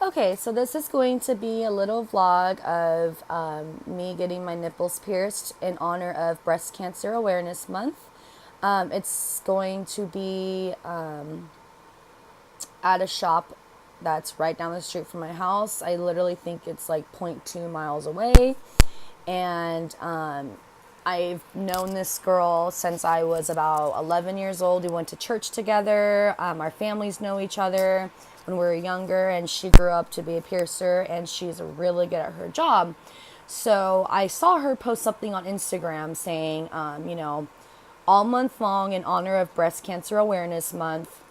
Okay, so this is going to be a little vlog of me getting my nipples pierced in honor of Breast Cancer Awareness Month. It's going to be at a shop that's right down the street from my house. I literally think it's like 0.2 miles away. And I've known this girl since I was about 11 years old. We went to church together. Our families know each other when we were younger, and she grew up to be a piercer, and she's really good at her job. So I saw her post something on Instagram saying, all month long in honor of Breast Cancer Awareness Month,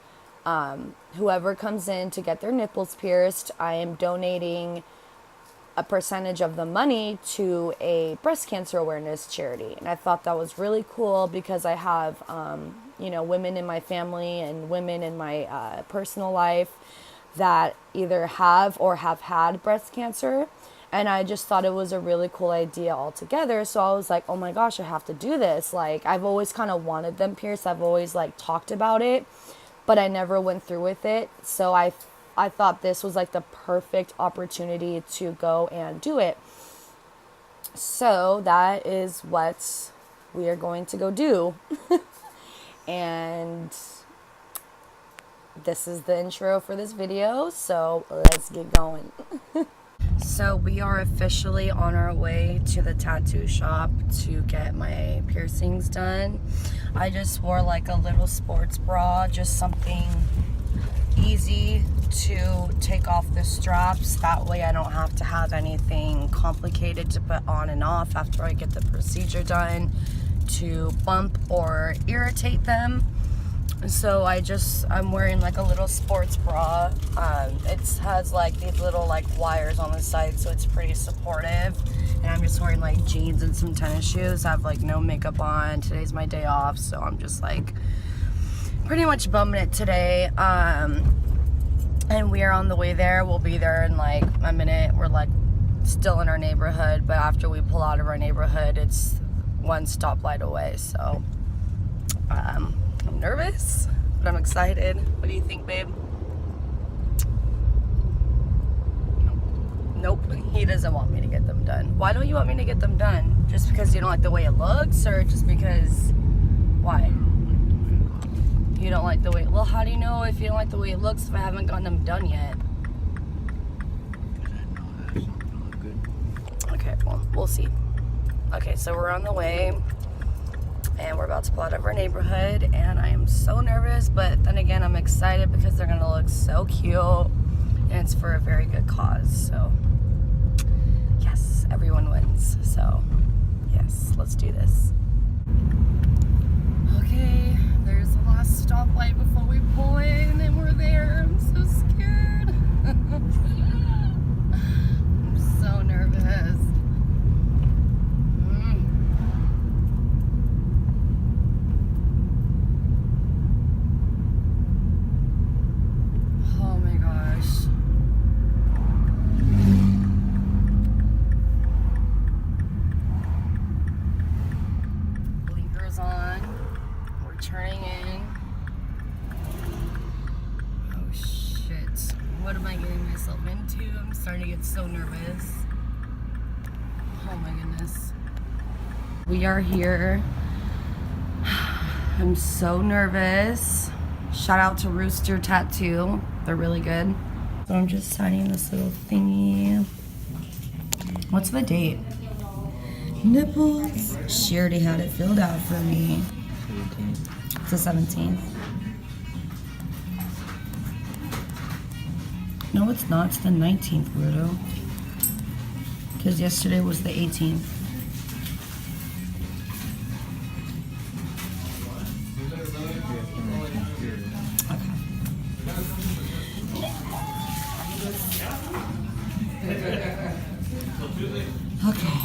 whoever comes in to get their nipples pierced, I am donating a percentage of the money to a breast cancer awareness charity. And I thought that was really cool because I have, women in my family and women in my personal life that either have or have had breast cancer. And I just thought it was a really cool idea altogether. So I was like, oh my gosh, I have to do this. Like, I've always kind of wanted them pierced. I've always talked about it, but I never went through with it. So I thought this was like the perfect opportunity to go and do it. So that is what we are going to go do. And this is the intro for this video. So let's get going. So we are officially on our way to the tattoo shop to get my piercings done. I just wore like a little sports bra, just something easy to take off the straps. That way I don't have to have anything complicated to put on and off after I get the procedure done to bump or irritate them. So I'm wearing like a little sports bra. It has like these little like wires on the side, so it's pretty supportive. And I'm just wearing like jeans and some tennis shoes. I have like no makeup on. Today's my day off, so I'm just like pretty much bumming it today. And we are on the way there. We'll be there in like a minute. We're like still in our neighborhood, but after we pull out of our neighborhood, it's one stoplight away. So I'm nervous, but I'm excited. What do you think, babe? Nope, he doesn't want me to get them done. Why don't you want me to get them done? Just because you don't like the way it looks, or just because, why? You don't like the way, well, how do you know if you don't like the way it looks if I haven't gotten them done yet? Okay, well, we'll see. Okay, so we're on the way, and we're about to pull out of our neighborhood, and I am so nervous, but then again, I'm excited because they're gonna look so cute, and it's for a very good cause. So yes, everyone wins. So yes, let's do this. Okay, there's the last stoplight before we pull in, and we're there. I'm so scared. I'm so nervous. Turning in. Oh shit. What am I getting myself into? I'm starting to get so nervous. Oh my goodness. We are here. I'm so nervous. Shout out to Rooster Tattoo. They're really good. So I'm just signing this little thingy. What's the date? Nipples. She already had it filled out for me. It's the 17th. No, it's not. It's the 19th, weirdo. Because yesterday was the 18th. Okay.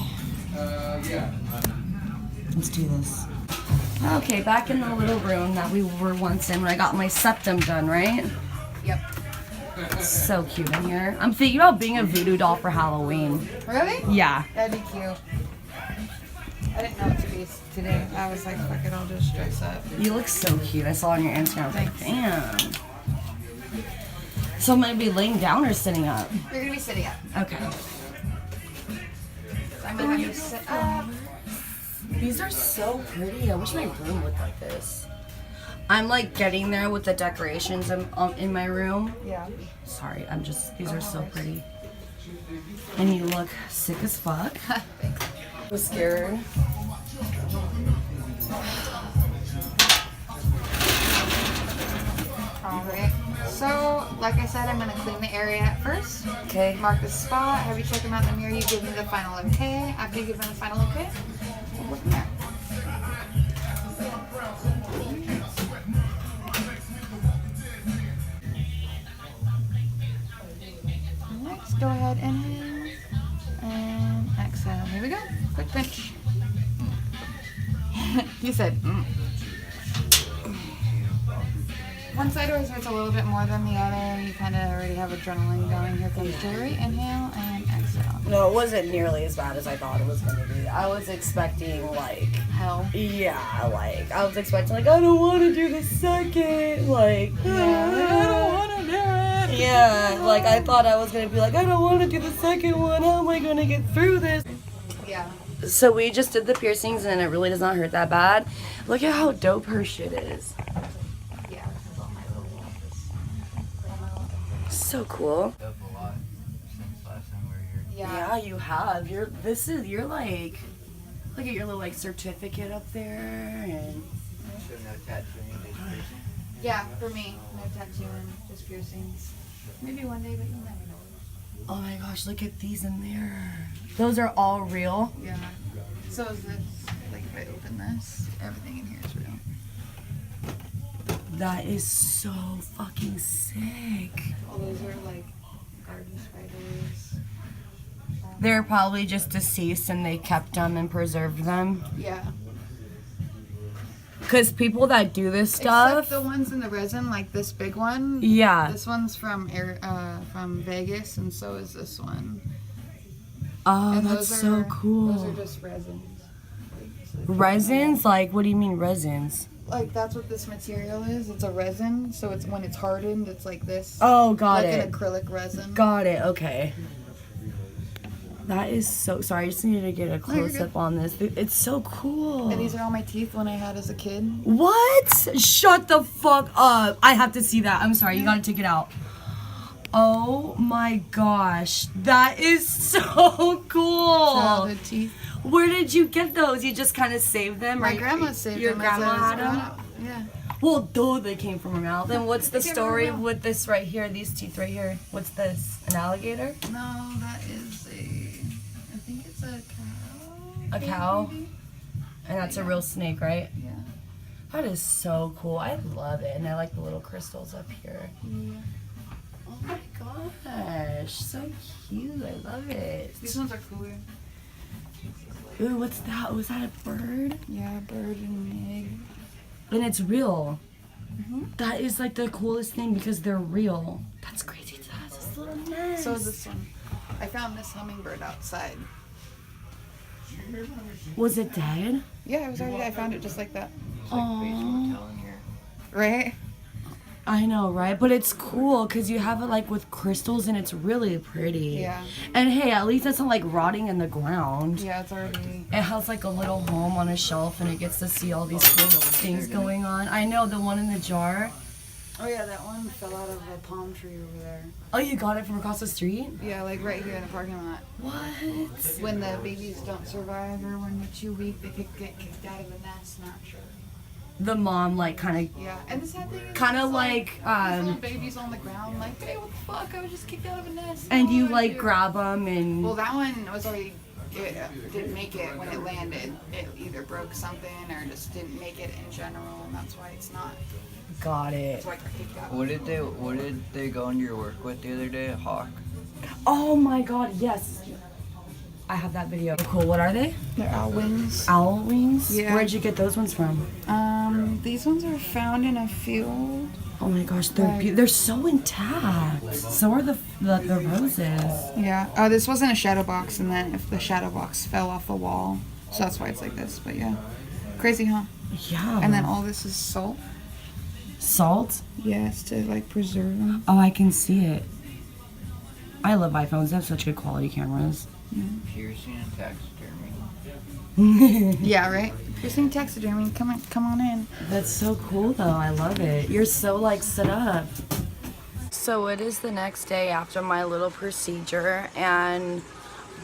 Let's do this. Okay, back in the little room that we were once in when I got my septum done, right? Yep. It's so cute in here. I'm thinking about being a voodoo doll for Halloween. Really? Yeah. That'd be cute. I didn't know what to be today. I was like, fuck it, I'll just dress up. You look so cute. I saw on your Instagram. I was like, damn. So I'm gonna be laying down or sitting up? You're gonna be sitting up. Okay. So I'm gonna have you sit up. These are so pretty. I wish my room looked like this. I'm like getting there with the decorations in my room. Yeah. Sorry, these are so pretty. And you look sick as fuck. Thanks. I was scared. Alright. So, like I said, I'm gonna clean the area at first. Okay. Mark the spot, have you check them out in the mirror, you give me the final okay. After you give me the final okay, we'll go from there. Next, go ahead, inhale and exhale. Here we go. Quick pinch. You said, One side always hurts a little bit more than the other. You kind of already have adrenaline going. Here comes jewelry. Inhale and exhale. No, it wasn't nearly as bad as I thought it was gonna be. I was expecting like Hell. yeah, like I was expecting like I don't want to do the second, like I don't want to do it. Yeah, like I thought I was gonna be like I don't want to do the second one. How am I gonna get through this? Yeah. So we just did the piercings and it really does not hurt that bad. Look at how dope her shit is. Yeah. So cool. Up a lot since last time we were here. Yeah, you have. You're like, look at your little like certificate up there and. So no tattooing, just piercing. Yeah, for me, no tattooing, just piercings. Maybe one day, but you'll never know. Oh my gosh, look at these in there. Those are all real. Yeah. So is this, like if I open this, everything in here is real. That is so fucking sick. All those are like garden spiders. They're probably just deceased and they kept them and preserved them. Yeah. Because people that do this stuff. Except the ones in the resin, like this big one. Yeah. This one's from Vegas, and so is this one. Oh, And that's those so are- cool. Those are just resins. Resins? Like, what do you mean resins? Like that's what this material is. It's a resin, so it's when it's hardened, it's like this. Oh, got like it. an acrylic resin. Got it, okay. That is so. Sorry, I just needed to get a you're close good. up on this. It's so cool. And these are all my teeth when I had as a kid. What? Shut the fuck up. I have to see that. I'm sorry, you gotta take it out. Oh my gosh. That is so cool. Childhood teeth. Where did you get those? You just kind of saved them? My or grandma saved your them. grandma as I was had growing them? up. Yeah. Well, duh, they came from her mouth. Then what's the They came from her story mouth. with this right here? These teeth right here. What's this? An alligator? No, that is I think it's a cow. A cow? Maybe? And that's a real snake, right? Yeah. That is so cool. I love it. And I like the little crystals up here. Yeah. Oh my gosh. So cute. I love it. These ones are cooler. Ooh, what's that? Was that a bird? Yeah, bird and egg. And it's real. Mhm. That is like the coolest thing because they're real. That's crazy. That's this little nest. So is this one. I found this hummingbird outside. Was it dead? Yeah, it was already. I found it just like that. Oh, Right? I know, right? But it's cool because you have it like with crystals and it's really pretty. Yeah. And hey, at least it's not like rotting in the ground. Yeah, it's already. It has like a little home on a shelf and it gets to see all these cool things going on. I know, the one in the jar. Oh yeah, that one fell out of a palm tree over there. Oh, you got it from across the street? Yeah, like right here in the parking lot. What? When the babies don't survive or when they're too weak, they could get kicked out of the nest. Not sure. The mom like kind Yeah, and the sad thing is, Kind of it's like, these little babies on the ground, like, hey, what the fuck? I was just kicked out of a nest. and What you do I like do?" grab them and Well, that one was already. It didn't make it when it landed. It either broke something or just didn't make it in general, and that's why it's not. got it. That's why I got kicked out. What did they go into your work with the other day? A hawk. Oh my god, yes. I have that video. Cool, what are they? They're owl wings. Owl wings? Yeah. Where'd you get those ones from? These ones are found in a field. Oh my gosh, they're so intact. So are the roses. Yeah. Oh, this wasn't a shadow box, and then if the shadow box fell off the wall, so that's why it's like this. But yeah, crazy, huh? Yeah. And then all this is salt. Salt? Yes, to like preserve them. Oh, I can see it. I love iPhones. They have such good quality cameras. Piercing and taxidermy. Yeah, right. Piercing taxidermy. Come on in. That's so cool, though. I love it. You're so like set up. So it is the next day after my little procedure, and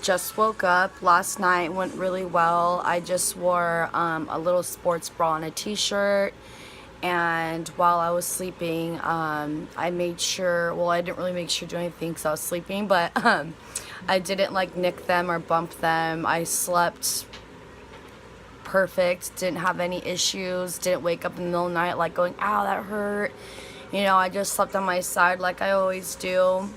just woke up. Last night went really well. I just wore a little sports bra and a t-shirt. And while I was sleeping, I made sure, well, I didn't really make sure to do anything because I was sleeping, but I didn't like nick them or bump them. I slept perfect, didn't have any issues, didn't wake up in the middle of the night like going, ow, that hurt. You know, I just slept on my side like I always do.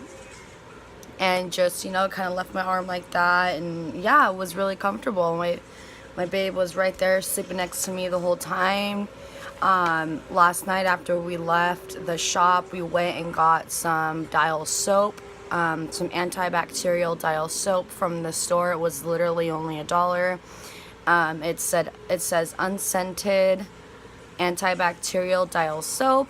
And just, you know, kind of left my arm like that. And yeah, it was really comfortable. My babe was right there sleeping next to me the whole time. Last night after we left the shop, we went and got some Dial soap, some antibacterial Dial soap from the store. It was literally only $1. It says unscented antibacterial Dial soap,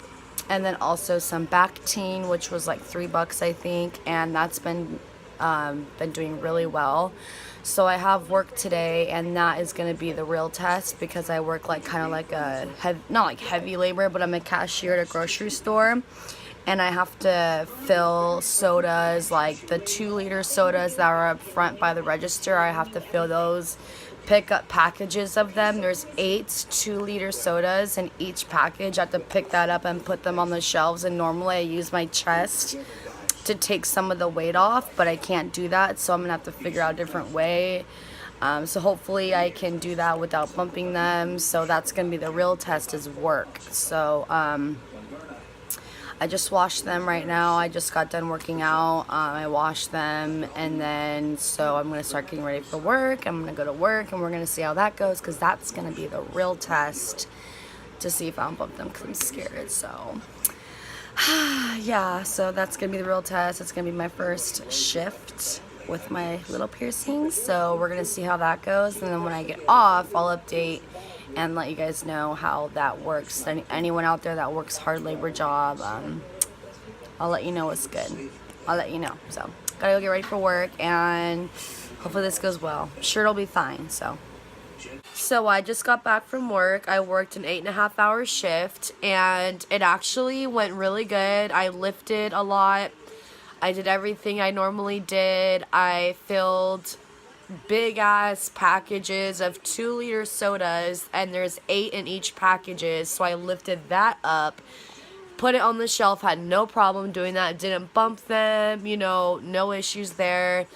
and then also some Bactine, which was like $3, I think, and that's been doing really well. So I have work today, and that is going to be the real test because I work like kind of like not like heavy labor, but I'm a cashier at a grocery store, and I have to fill sodas, like the 2-liter sodas that are up front by the register. I have to fill those, pick up packages of them. There's 8 2-liter sodas in each package. I have to pick that up and put them on the shelves, and normally I use my chest to take some of the weight off, but I can't do that, so I'm gonna have to figure out a different way. So hopefully I can do that without bumping them. So that's gonna be the real test, is work. So I just washed them right now. I just got done working out. I washed them, and then so I'm gonna start getting ready for work. I'm gonna go to work, and we're gonna see how that goes, because that's gonna be the real test to see if I don't bump them, because I'm scared. So yeah, so that's gonna be the real test. It's gonna be my first shift with my little piercings, so we're gonna see how that goes, and then when I get off, I'll update and let you guys know how that works. Anyone out there that works hard labor job, I'll let you know what's good. I'll let you know. So gotta go get ready for work, and hopefully this goes well. I'm sure it'll be fine. So I just got back from work. I worked an 8.5-hour shift, and it actually went really good. I lifted a lot. I did everything I normally did. I filled big ass packages of 2-liter sodas, and there's 8 in each packages. So I lifted that up, put it on the shelf, had no problem doing that. Didn't bump them, you know, no issues there.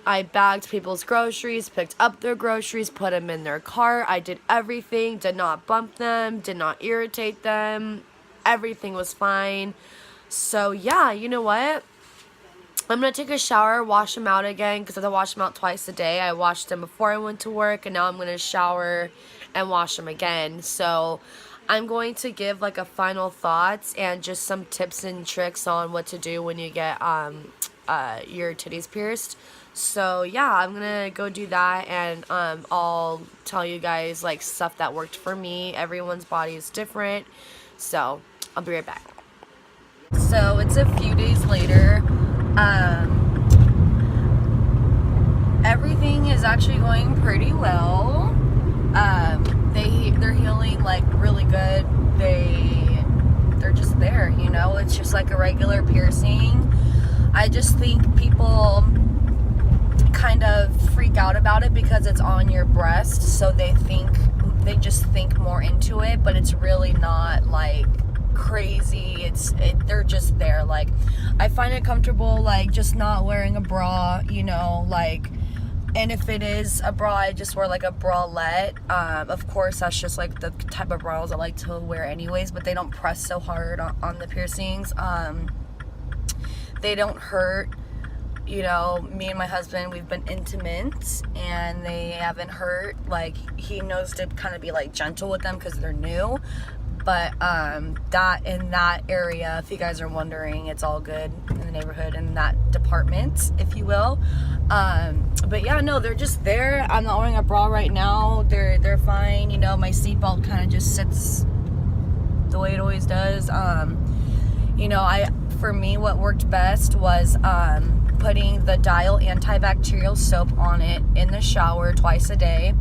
I bagged people's groceries, picked up their groceries, put them in their cart. I did everything, did not bump them, did not irritate them. Everything was fine. So yeah, you know what? I'm going to take a shower, wash them out again, because I wash them out twice a day. I washed them before I went to work, and now I'm going to shower and wash them again. So I'm going to give like a final thoughts and just some tips and tricks on what to do when you get your titties pierced. So yeah, I'm gonna go do that, and I'll tell you guys like stuff that worked for me. Everyone's body is different, so I'll be right back. So it's a few days later. Everything is actually going pretty well. They're healing like really good. They're just there, you know. It's just like a regular piercing. I just think people kind of freak out about it because it's on your breast, so they just think more into it, but it's really not like crazy. They're just there. Like, I find it comfortable like just not wearing a bra, you know, like, and if it is a bra, I just wear like a bralette. Of course, that's just like the type of bras I like to wear anyways, but they don't press so hard on the piercings. They don't hurt. You know, me and my husband, we've been intimate, and they haven't hurt. Like, he knows to kind of be like gentle with them because they're new. But that in that area, if you guys are wondering, it's all good in the neighborhood in that department, if you will. But yeah, no, they're just there. I'm not wearing a bra right now. They're fine. You know, my seatbelt kind of just sits the way it always does. For me, what worked best was putting the Dial antibacterial soap on it in the shower twice a day,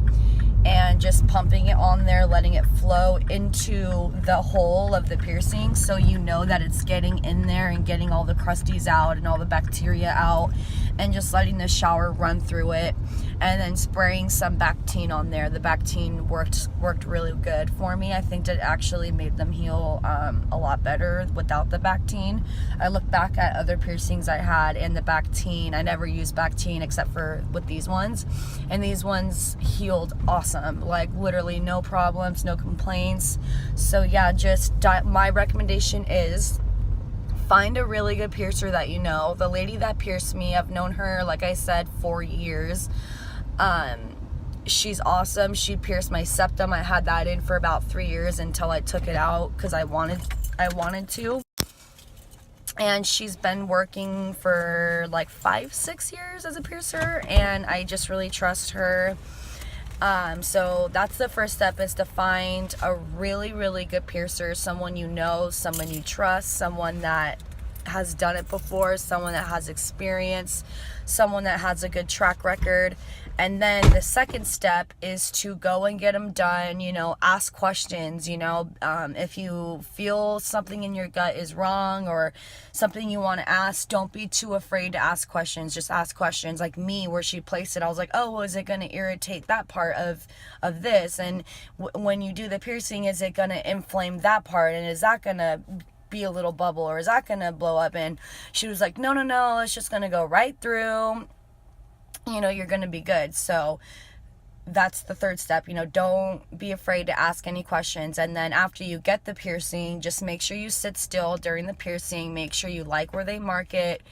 and just pumping it on there, letting it flow into the hole of the piercing, so you know that it's getting in there and getting all the crusties out and all the bacteria out, and just letting the shower run through it, and then spraying some Bactine on there. The Bactine worked really good for me. I think it actually made them heal a lot better without the Bactine. I look back at other piercings I had, and the Bactine, I never used Bactine except for with these ones, and these ones healed awesome, like literally no problems, no complaints. So yeah, my recommendation is find a really good piercer that you know. The lady that pierced me, I've known her, like I said, 4 years. She's awesome. She pierced my septum. I had that in for about 3 years until I took it out because I wanted to. And she's been working for like 5-6 years as a piercer, and I just really trust her. So that's the first step, is to find a really, really good piercer, someone you know, someone you trust, someone that has done it before, someone that has experience, someone that has a good track record. And then the second step is to go and get them done, ask questions, if you feel something in your gut is wrong or something you want to ask, don't be too afraid to ask questions. Just ask questions. Like me, where she placed it, I was like, oh, well, is it going to irritate that part of this? And when you do the piercing, is it going to inflame that part? And is that going to be a little bubble, or is that going to blow up? And she was like, no, it's just going to go right through. You're going to be good. So that's the third step. Don't be afraid to ask any questions. And then after you get the piercing, just make sure you sit still during the piercing. Make sure you like where they mark it,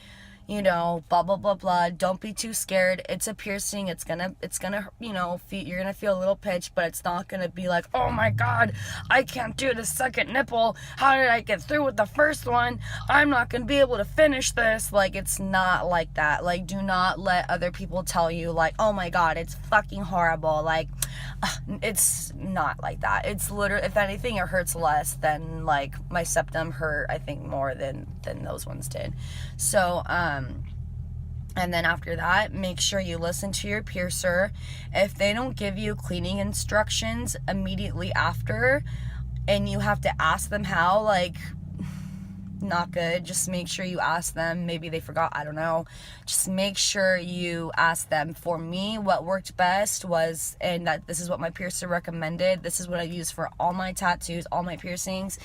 blah, blah, blah, blah. Don't be too scared. It's a piercing. It's gonna, you're gonna feel a little pinch, but it's not gonna be like, oh my God, I can't do the second nipple. How did I get through with the first one? I'm not gonna be able to finish this. Like, it's not like that. Like, do not let other people tell you, like, oh my God, it's fucking horrible. Like, it's not like that. It's literally, if anything, it hurts less than, like, my septum hurt, I think, more than those ones did. So, and then after that, make sure you listen to your piercer. If they don't give you cleaning instructions immediately after, and you have to ask them how, like, not good. Just make sure you ask them. Maybe they forgot, I don't know. Just make sure you ask them. For me, what worked best was, and that this is what my piercer recommended, this is what I use for all my tattoos, all my piercings,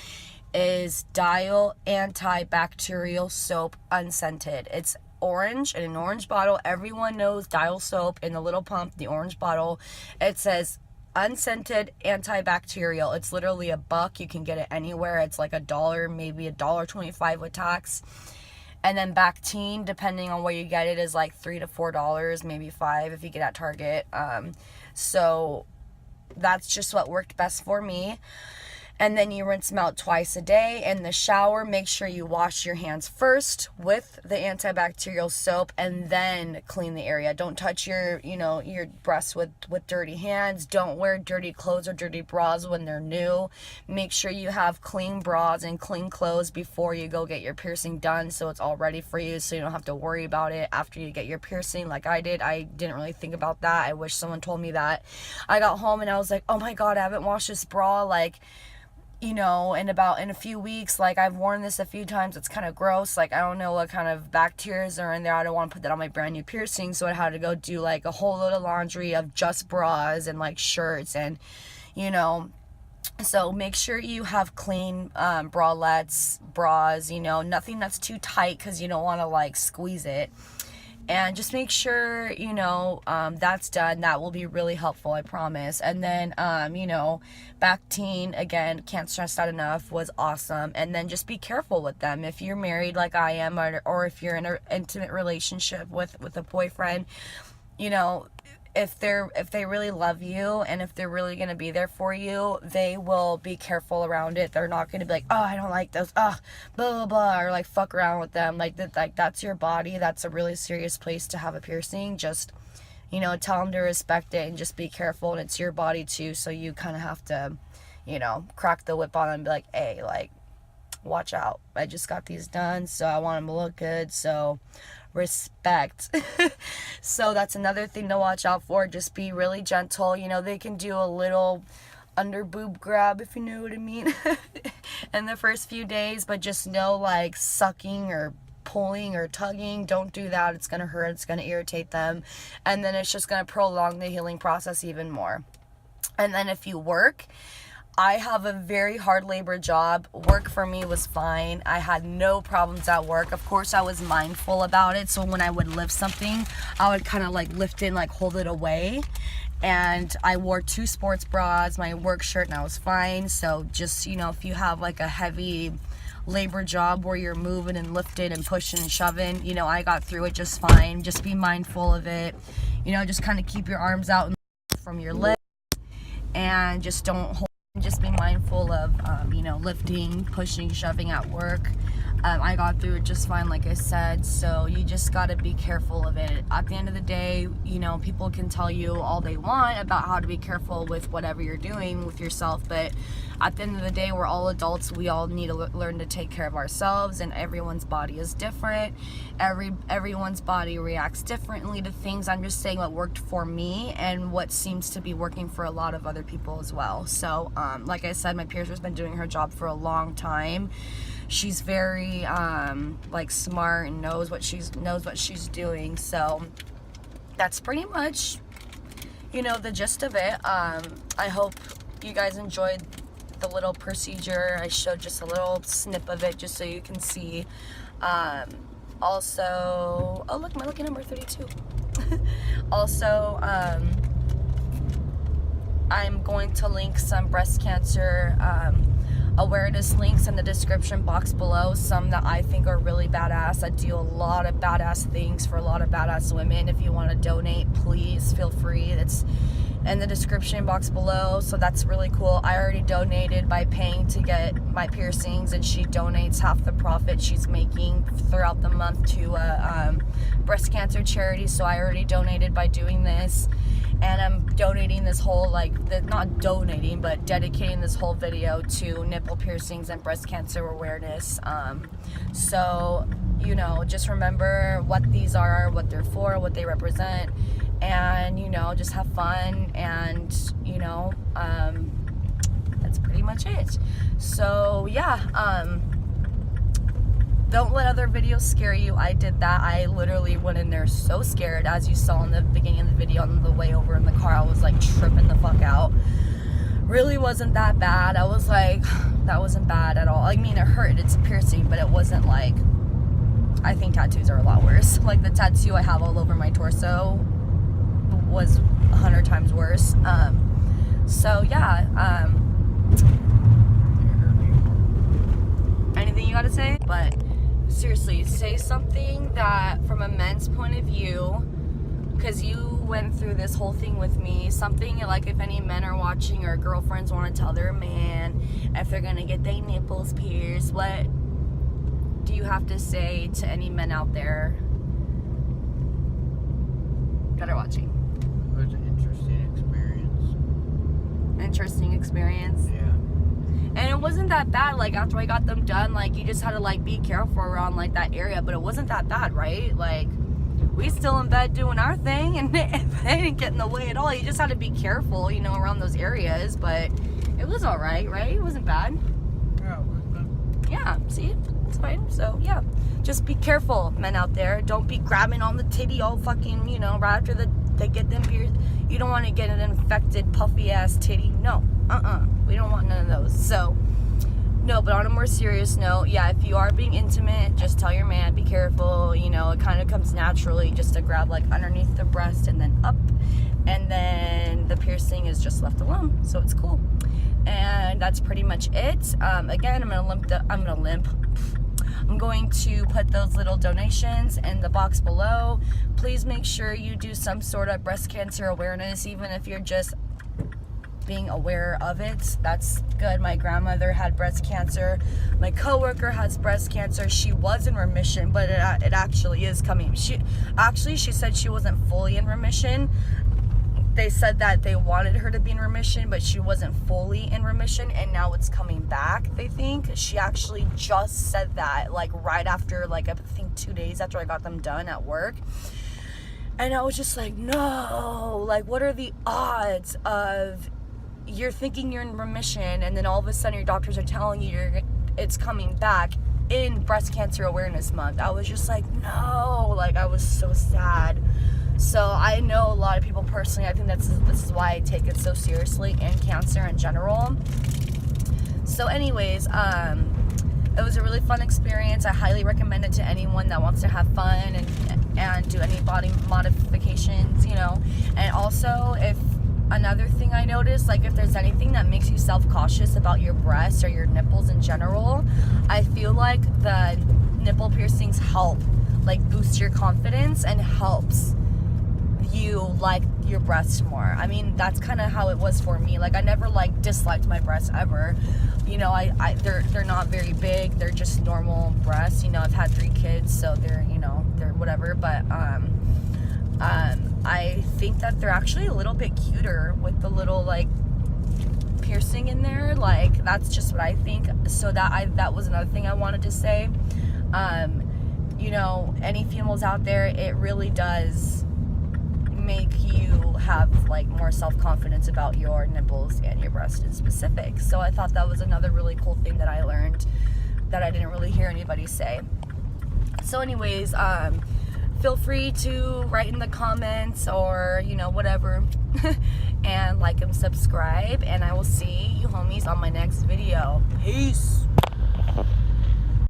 is Dial antibacterial soap, unscented. It's orange, in an orange bottle. Everyone knows Dial soap in the little pump, the orange bottle. It says unscented antibacterial. It's literally $1. You can get it anywhere. It's like $1, maybe $1.25 with tax. And then Bactine, depending on where you get it, is like $3 to $4, maybe $5 if you get at Target. So that's just what worked best for me. And then you rinse them out twice a day. In the shower, make sure you wash your hands first with the antibacterial soap, and then clean the area. Don't touch your breasts with dirty hands. Don't wear dirty clothes or dirty bras when they're new. Make sure you have clean bras and clean clothes before you go get your piercing done, so it's all ready for you, so you don't have to worry about it after you get your piercing like I did. I didn't really think about that. I wish someone told me that. I got home and I was like, oh my God, I haven't washed this bra, like, in a few weeks. Like, I've worn this a few times. It's kind of gross. Like, I don't know what kind of bacteria are in there. I don't want to put that on my brand new piercing. So I had to go do like a whole load of laundry of just bras and like shirts and, so make sure you have clean bralettes, bras, nothing that's too tight, because you don't want to like squeeze it. And just make sure, that's done. That will be really helpful, I promise. And then, Bactine, again, can't stress that enough, was awesome. And then just be careful with them. If you're married like I am, or if you're in an intimate relationship with a boyfriend, if they really love you and if they're really going to be there for you, they will be careful around it. They're not going to be like, oh, I don't like those, blah, blah, blah, or like fuck around with them. Like that's your body. That's a really serious place to have a piercing. Just, tell them to respect it and just be careful. And it's your body too. So you kind of have to, you know, crack the whip on them and be like, hey, like, watch out. I just got these done, so I want them to look good, so respect. So that's another thing to watch out for. Just be really gentle. You know, they can do a little under boob grab, if you know what I mean, in the first few days, but just no like sucking or pulling or tugging. Don't do that. It's gonna hurt, it's gonna irritate them, and then it's just gonna prolong the healing process even more. And then if you work, I have a very hard labor job. Work for me was fine. I had no problems at work. Of course, I was mindful about it. So when I would lift something, I would kind of like lift it and like hold it away. And I wore 2 sports bras, my work shirt, and I was fine. So just, you know, if you have like a heavy labor job where you're moving and lifting and pushing and shoving, you know, I got through it just fine. Just be mindful of it. You know, just kind of keep your arms out from your legs and just don't hold. Just be mindful of, you know, lifting, pushing, shoving at work. I got through it just fine, like I said, so you just got to be careful of it. At the end of the day, you know, people can tell you all they want about how to be careful with whatever you're doing with yourself, but at the end of the day, we're all adults. We all need to learn to take care of ourselves, and everyone's body is different. Everyone's body reacts differently to things. I'm just saying what worked for me and what seems to be working for a lot of other people as well. So, like I said, my piercer's been doing her job for a long time. She's very like smart and knows what she's doing. So that's pretty much, you know, the gist of it. I hope you guys enjoyed the little procedure. I showed just a little snip of it just so you can see. Also, oh look, my lucky number 32. Also, I'm going to link some breast cancer awareness links in the description box below, some that I think are really badass. I do a lot of badass things for a lot of badass women. If you want to donate, please feel free. It's in the description box below, so that's really cool. I already donated by paying to get my piercings, and she donates half the profit she's making throughout the month to a breast cancer charity. So I already donated by doing this, and I'm donating this whole, not donating, but dedicating this whole video to nipple piercings and breast cancer awareness. So, you know, just remember what these are, what they're for, what they represent, and, you know, just have fun, and, you know, that's pretty much it. So, yeah, don't let other videos scare you. I did that. I literally went in there so scared. As you saw in the beginning of the video, on the way over in the car, I was like tripping the fuck out. Really wasn't that bad. I was like, that wasn't bad at all. I mean, it hurt. It's a piercing, but it wasn't like, I think tattoos are a lot worse. Like the tattoo I have all over my torso was 100 times worse. So yeah, anything you gotta say? But seriously, say something that from a men's point of view, because you went through this whole thing with me. Something like, if any men are watching or girlfriends want to tell their man if they're gonna get their nipples pierced, what do you have to say to any men out there that are watching? It was an interesting experience. Interesting experience? Yeah. And it wasn't that bad. Like, after I got them done, like, you just had to, like, be careful around, like, that area. But it wasn't that bad, right? Like, we still in bed doing our thing, and they didn't get in the way at all. You just had to be careful, you know, around those areas. But it was all right? It wasn't bad. Yeah, it was good. Yeah, see? It's fine. So, yeah. Just be careful, men out there. Don't be grabbing on the titty all fucking, you know, right after they get them pierced. You don't want to get an infected, puffy-ass titty. No. We don't want none of those. So, no, but on a more serious note, yeah, if you are being intimate, just tell your man, be careful. You know, it kind of comes naturally just to grab, like, underneath the breast and then up. And then the piercing is just left alone. So it's cool. And that's pretty much it. Again, I'm going to put those little donations in the box below. Please make sure you do some sort of breast cancer awareness, even if you're just being aware of it. That's good. My grandmother had breast cancer. My coworker has breast cancer. She was in remission, but it actually is coming. She said she wasn't fully in remission. they said that they wanted her to be in remission, but she wasn't fully in remission, and now it's coming back, they think. She actually just said that, like, right after, like, I think 2 days after I got them done at work. And I was just like, no, like, what are the odds of you're thinking you're in remission, and then all of a sudden your doctors are telling you it's coming back in Breast Cancer Awareness Month? I was just like, no, like, I was so sad. So I know a lot of people personally, I think this is why I take it so seriously, and cancer in general. So anyways, it was a really fun experience. I highly recommend it to anyone that wants to have fun and do any body modifications, you know. And also, if another thing I noticed, like, if there's anything that makes you self-cautious about your breasts or your nipples in general, I feel like the nipple piercings help, like, boost your confidence and helps you like your breasts more. I mean, that's kind of how it was for me. Like, I never, like, disliked my breasts ever. You know, they're not very big. They're just normal breasts. You know, I've had 3 kids, so they're, you know, they're whatever. But I think that they're actually a little bit cuter with the little, like, piercing in there. Like, that's just what I think. So that was another thing I wanted to say. You know, any females out there, it really does make you have, like, more self-confidence about your nipples and your breast in specific. So I thought that was another really cool thing that I learned that I didn't really hear anybody say. So anyways, feel free to write in the comments or, you know, whatever, and like and subscribe, and I will see you homies on my next video. Peace.